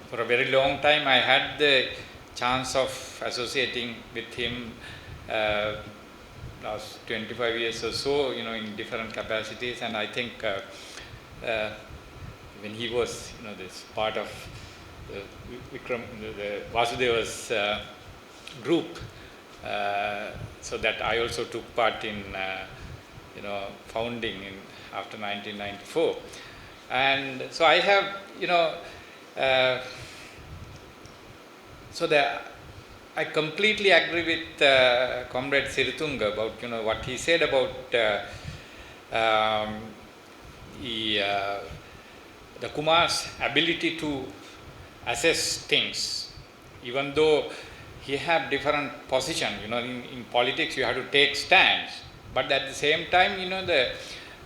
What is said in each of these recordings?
for a very long time I had the chance of associating with him last 25 years or so, in different capacities, and I think when he was, this part of the Vasudeva's group, so that I also took part in, founding after 1994, and so I have, I completely agree with Comrade Siritunga about what he said about the Kumar's ability to assess things, even though he have different position. In politics you have to take stands, but at the same time,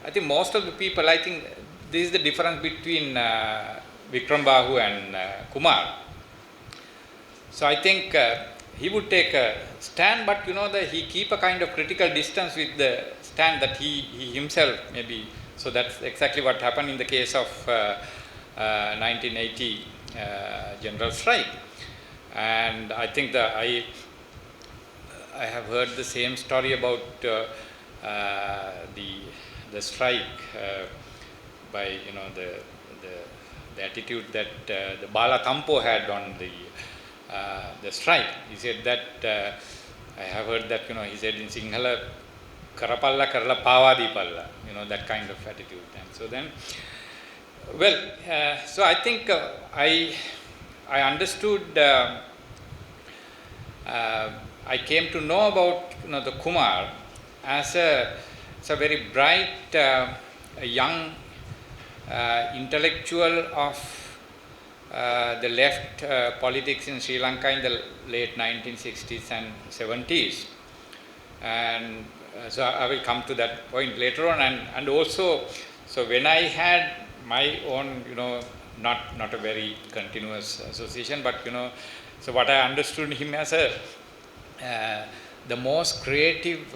I think most of the people, I think this is the difference between Vikram Bahu and Kumar. So I think he would take a stand, but he keep a kind of critical distance with the stand that he himself maybe. So that's exactly what happened in the case of 1980 general strike. And I think that I have heard the same story about the strike by the attitude that the Bala Kampo had on the strike. He said that I have heard that he said in Sinhala, Karapalla Karala Pavadi Palla, that kind of attitude. And so then, well, so I think I understood. I came to know about the Kumar as a very bright young intellectual of the left politics in Sri Lanka in the late 1960s and 70s, and so I will come to that point later on. And also, so when I had my own, not a very continuous association, but so what I understood him as the most creative,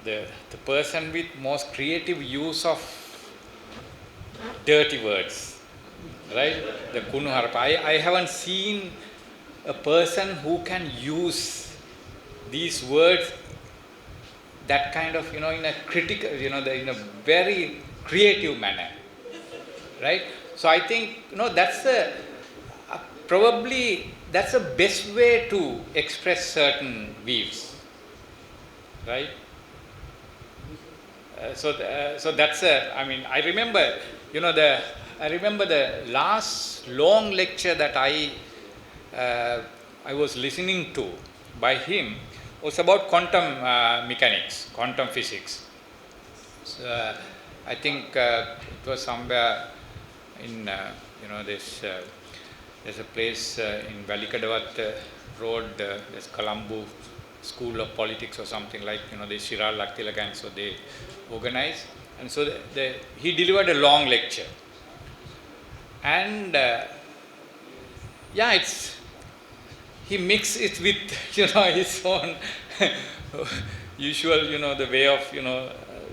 the person with most creative use of dirty words, right? The Kunuharapa. I haven't seen a person who can use these words that kind of, in a critical, in a very creative manner, right? So I think, that's probably that's the best way to express certain views, right? So that's I mean, I remember, I remember the last long lecture that I was listening to by him was about quantum mechanics, quantum physics. So, I think it was somewhere in this. There's a place in Valikadavat Road. There's Colombo School of Politics or something like. The Shiral Laktilagan, so they organize, and so he delivered a long lecture, and he mixed it with his own usual the way of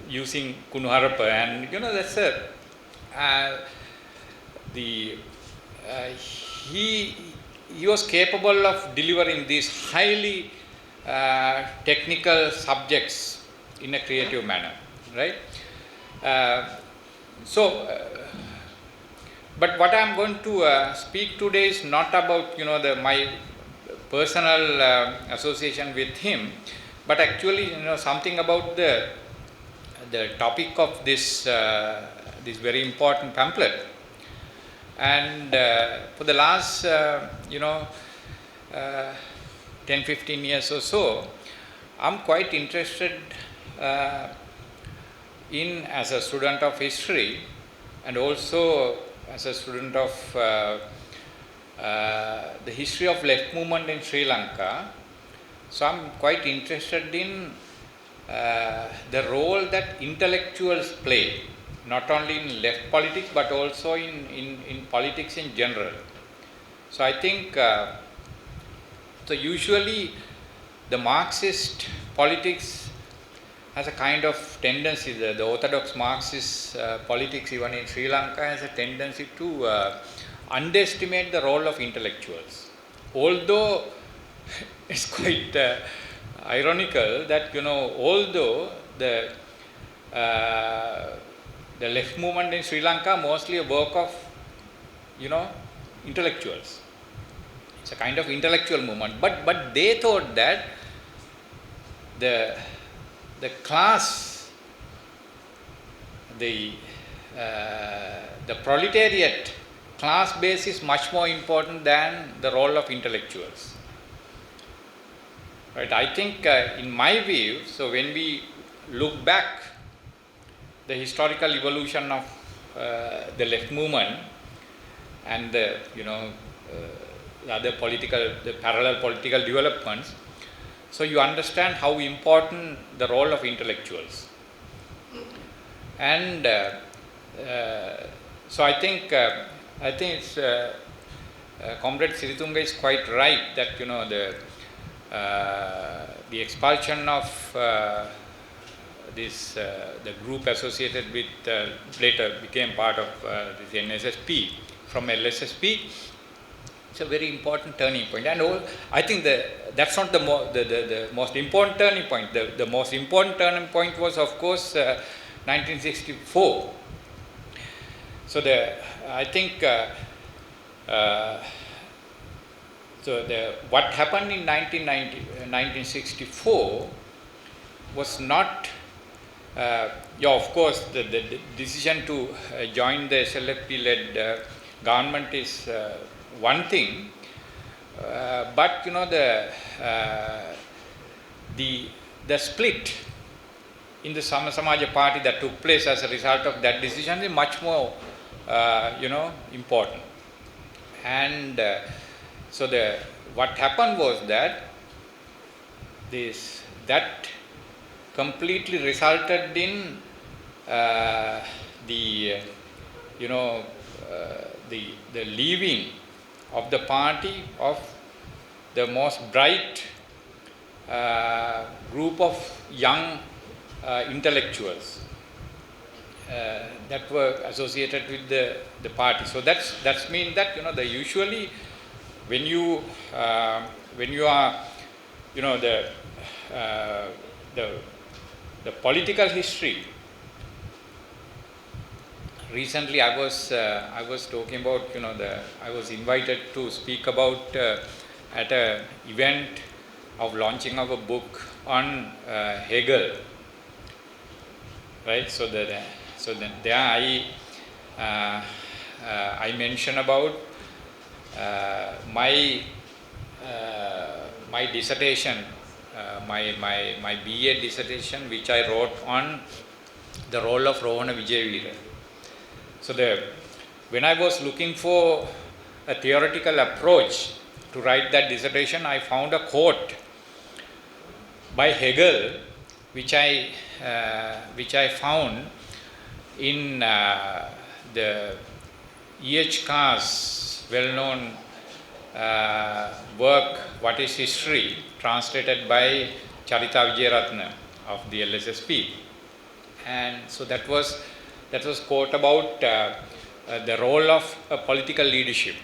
using Kunuharapa, and that's he was capable of delivering these highly technical subjects in a creative manner, right? But what I am going to speak today is not about my personal association with him, but actually something about the topic of this this very important pamphlet. And for the last 10-15 years or so, I'm quite interested in, as a student of history and also as a student of the history of left movement in Sri Lanka. So I'm quite interested in the role that intellectuals play, not only in left politics but also in politics in general. So I think, so usually the Marxist politics has a kind of tendency, the orthodox Marxist politics even in Sri Lanka has a tendency to underestimate the role of intellectuals. Although it's quite ironical that, although the left movement in Sri Lanka mostly a work of, intellectuals. It's a kind of intellectual movement, but they thought that the class, the proletariat class base is much more important than the role of intellectuals. Right? I think, in my view, so when we look back the historical evolution of the left movement and the the parallel political developments, so you understand how important the role of intellectuals. And so I think it's Comrade Siritunga is quite right that the expulsion of the group associated with later became part of this NSSP from LSSP. It's a very important turning point, and I think that's not the most important turning point. The most important turning point was, of course, 1964. So I think what happened in 1964 was not. Of course, the decision to join the SLFP-led government is one thing, but the split in the Sama Samaja party that took place as a result of that decision is much more important. And so what happened was that that completely resulted in the leaving of the party of the most bright group of young intellectuals that were associated with the party. So that's mean that usually when you are the political history. Recently, I was talking about I was invited to speak about at an event of launching of a book on Hegel. Right, so there I mention about my dissertation, my BA dissertation, which I wrote on the role of Rohana Vijayveera. So when I was looking for a theoretical approach to write that dissertation, I found a quote by Hegel, which I found in the E.H. Carr's well-known work, What is History, translated by Charita Vijayaratna of the LSSP. And so that was quote about the role of a political leadership,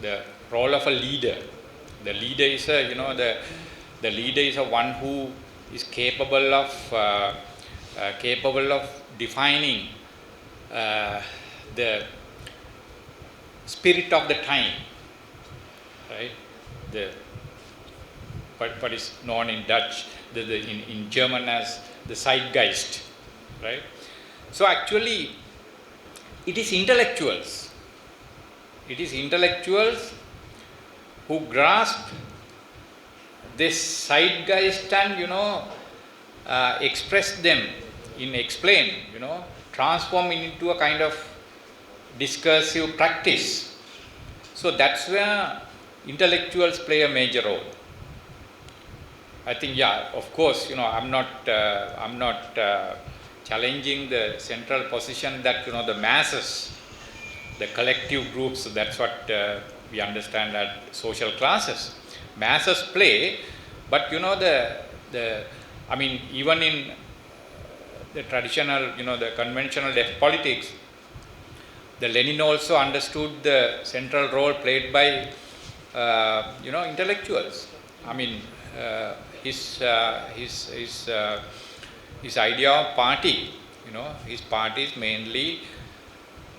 the role of a leader. The leader is the leader is a one who is capable of defining the spirit of the time, right? What is known in Dutch, in German as the Zeitgeist, right? So actually, it is intellectuals. It is intellectuals who grasp this Zeitgeist and express them explain, transform it into a kind of discursive practice. So that's where intellectuals play a major role. I think, of course, I'm not challenging the central position that the masses, the collective groups, that's what we understand as social classes. Masses play, but even in the traditional, the conventional left politics, the Lenin also understood the central role played by intellectuals. I mean, his idea of party, his party is mainly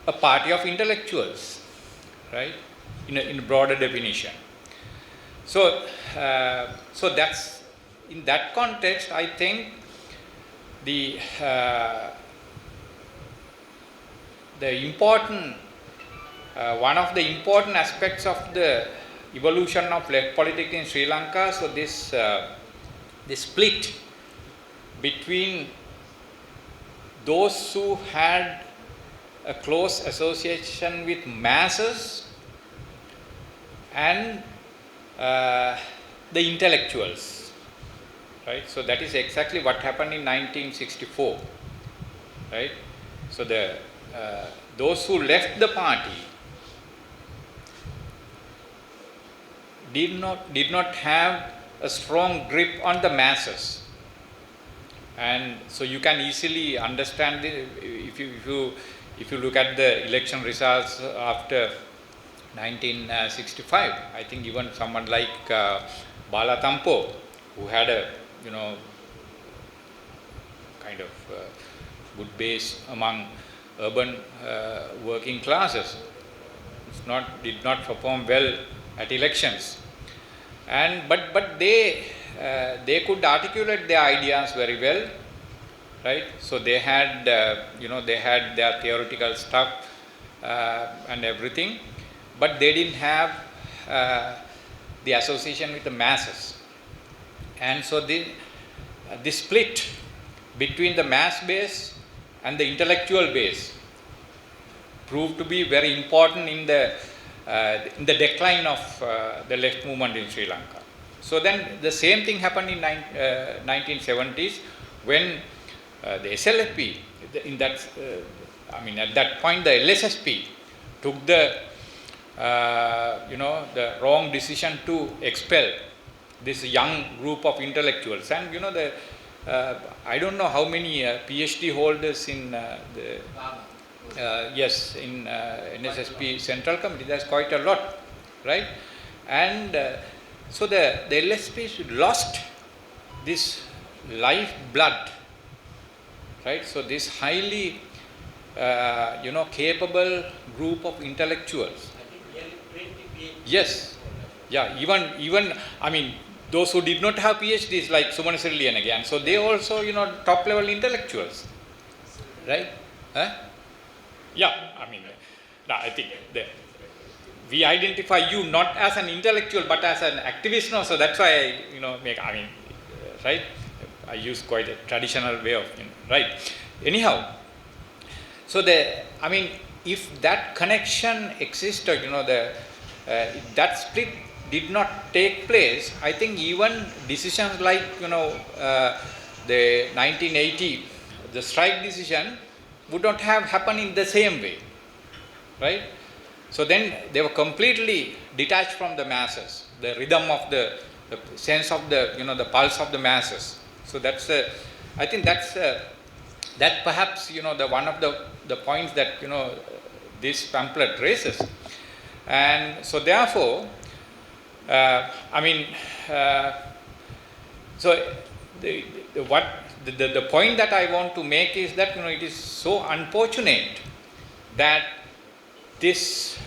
a party of intellectuals, right? In a broader definition. So that's in that context. I think the important one of the important aspects of the evolution of left politics in Sri Lanka. So this split between those who had a close association with masses and the intellectuals, right? So that is exactly what happened in 1964, right? So those who left the party did not have a strong grip on the masses, and so you can easily understand if you look at the election results after 1965. I think even someone like Bala Tampo, who had a kind of good base among urban working classes, did not perform well at elections, but they could articulate their ideas very well, right? So they had their theoretical stuff and everything, but they didn't have the association with the masses, and so the split between the mass base and the intellectual base proved to be very important in the decline of the left movement in Sri Lanka. So then the same thing happened in 1970s when the SLFP, at that point the LSSP took the wrong decision to expel this young group of intellectuals, and I don't know how many PhD holders in in NSSP Central Committee. There's quite a lot, right? And so the LSP lost this lifeblood, right? So this highly capable group of intellectuals. Yes, yeah. Even those who did not have PhDs like Suman Srillian again. So they also top level intellectuals, right? Huh? Yeah, I think we identify you not as an intellectual but as an activist now, so that's why right? I use quite a traditional way of, right? Anyhow, so if that connection existed, if that split did not take place, I think even decisions like, the 1980, the strike decision would not have happened in the same way, right? So then they were completely detached from the masses, the rhythm of the sense of the pulse of the masses. So that's I think that's that perhaps the one of the points that this pamphlet raises, and so therefore so the point that I want to make is that it is so unfortunate that this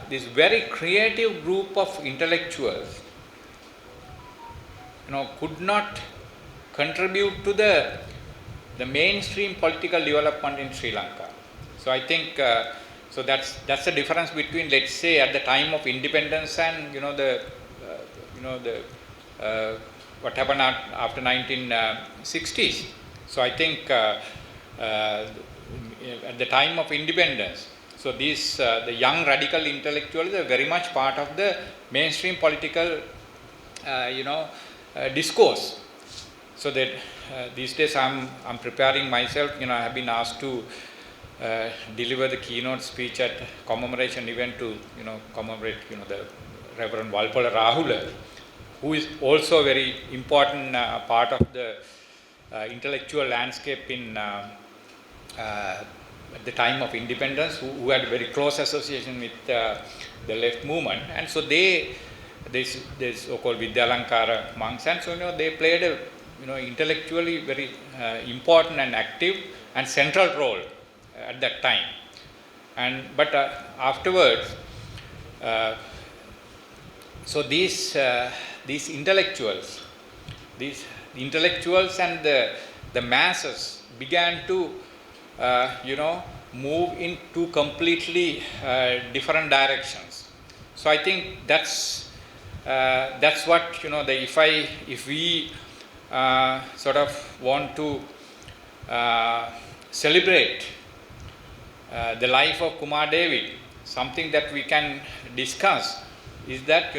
this very creative group of intellectuals could not contribute to the mainstream political development in Sri Lanka. So I think so that's the difference between, let's say, at the time of independence and what happened after 1960s. So I think at the time of independence, so these the young radical intellectuals are very much part of the mainstream political discourse. So that these days I'm preparing myself. I have been asked to deliver the keynote speech at commemoration event to commemorate the Reverend Walpola Rahula, who is also a very important part of the intellectual landscape in at the time of independence, who had a very close association with the left movement, and so this so-called Vidyalankara monks, and so they played a intellectually very important and active and central role at that time. But afterwards, so these intellectuals and the masses began to move in two completely different directions. So I think that's what if we sort of want to celebrate the life of Kumar David, something that we can discuss is that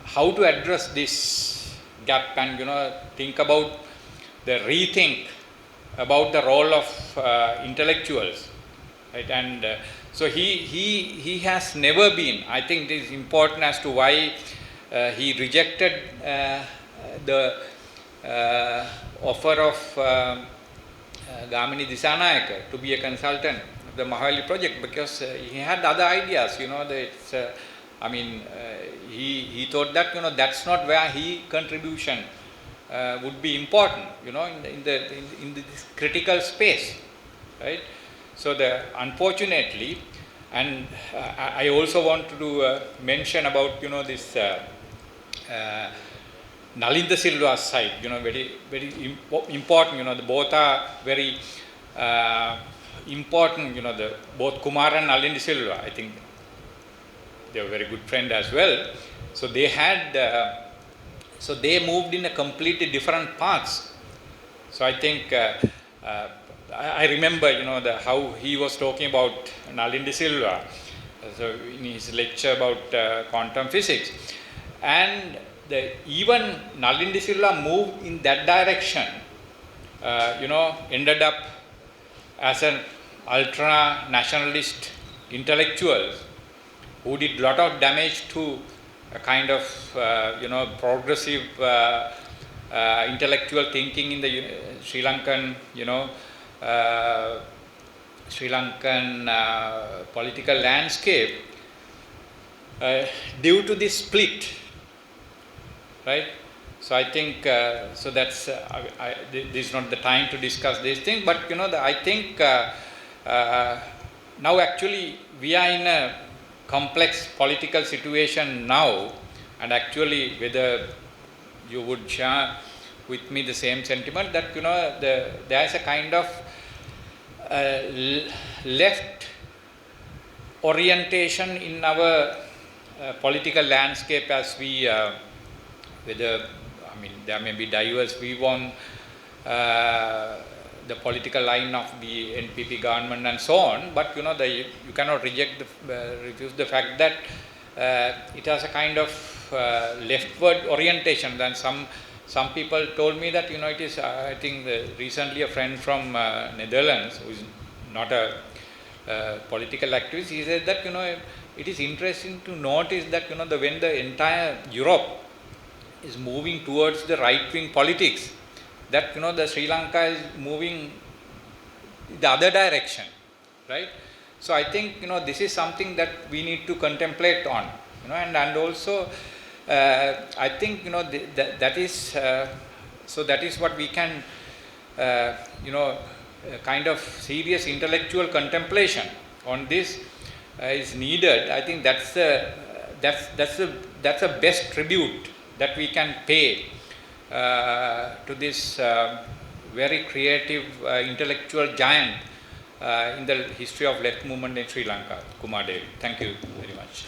how to address this gap and think about the rethink about the role of intellectuals, right? And so he has never been, I think it is important as to why he rejected the offer of Gamini Disanayaka to be a consultant of the Mahawali project, because he had other ideas, he thought that that's not where his contribution would be important, in this critical space, right? So unfortunately, and I also want to mention about this Nalinda Silva's side, very very important. Both are very important. Both Kumar and Nalinda Silva, I think they were very good friend as well. So they had. So they moved in a completely different paths. So I think I remember, how he was talking about Nalinda Silva, so in his lecture about quantum physics, and even Nalinda Silva moved in that direction. Ended up as an ultra nationalist intellectual who did lot of damage to a kind of progressive intellectual thinking in the Sri Lankan political landscape due to this split, right? So I think so that's this is not the time to discuss these things, but I think now actually we are in a complex political situation now, and actually whether you would share with me the same sentiment that there is a kind of left orientation in our political landscape, as we whether there may be diverse view on the political line of the NPP government and so on, but you cannot refuse the fact that it has a kind of leftward orientation. Then some people told me that it is I think recently a friend from Netherlands, who is not a political activist, he said that it is interesting to notice that when the entire Europe is moving towards the right wing politics, that the Sri Lanka is moving the other direction, right? So I think this is something that we need to contemplate on, and also I think that is so that is what we can kind of serious intellectual contemplation on this is needed. I think that's the best tribute that we can pay to this very creative intellectual giant in the history of left movement in Sri Lanka, Kumar Devi. Thank you very much.